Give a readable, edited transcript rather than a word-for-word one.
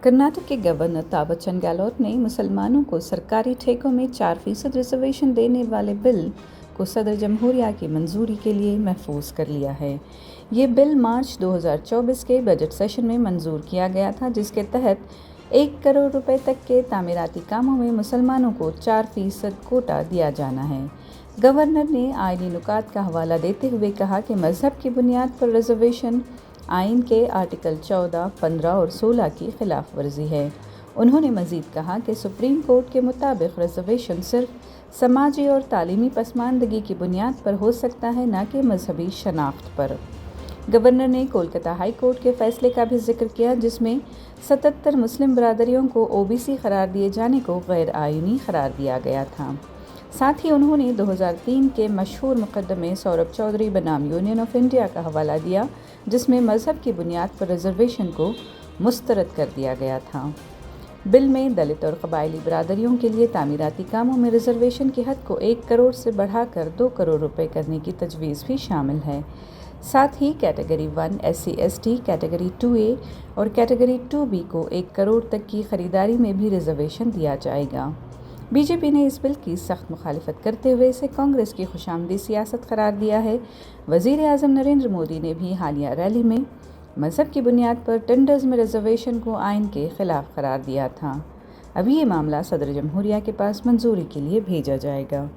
कर्नाटक के गवर्नर तावरचंद गहलोत ने मुसलमानों को सरकारी ठेकों में 4% रिजर्वेशन देने वाले बिल को सदर जमहूरिया की मंजूरी के लिए महफूज कर लिया है। ये बिल मार्च 2024 के बजट सेशन में मंजूर किया गया था, जिसके तहत 1 करोड़ रुपए तक के तामीराती कामों में मुसलमानों को 4% कोटा दिया जाना है। गवर्नर ने आईनी नुकात का हवाला देते हुए कहा कि मजहब की बुनियाद पर रिजर्वेशन आइन के आर्टिकल 14, 15 और 16 की खिलाफ वर्जी है। उन्होंने मज़ीद कहा कि सुप्रीम कोर्ट के मुताबिक रिजर्वेशन सिर्फ समाजी और तालीमी पसमानदगी की बुनियाद पर हो सकता है, न कि मजहबी शनाख्त पर। गवर्नर ने कोलकाता हाई कोर्ट के फैसले का भी जिक्र किया, जिसमें 77 मुस्लिम बरादरियों को ओबीसी करार दिए जाने को गैर आईनी करार दिया गया था। साथ ही उन्होंने 2003 के मशहूर मुकदमे सौरभ चौधरी बनाम यूनियन ऑफ इंडिया का हवाला दिया, जिसमें मजहब की बुनियाद पर रिजर्वेशन को मुस्तरद कर दिया गया था। बिल में दलित और कबायली बरादरियों के लिए तामीराती कामों में रिजर्वेशन की हद को 1 करोड़ से बढ़ाकर 2 करोड़ रुपए करने की तजवीज़ भी शामिल है। साथ ही कैटेगरी 1 SC/ST, कैटेगरी 2A और कैटेगरी 2B को 1 करोड़ तक की खरीदारी में भी रिजर्वेशन दिया जाएगा। बीजेपी ने इस बिल की सख्त मुखालिफत करते हुए इसे कांग्रेस की खुशामदी सियासत करार दिया है। वज़ीर आज़म नरेंद्र मोदी ने भी हालिया रैली में मज़हब की बुनियाद पर टेंडर्स में रिजर्वेशन को आइन के खिलाफ करार दिया था। अभी ये मामला सदर जमहूरिया के पास मंजूरी के लिए भेजा जाएगा।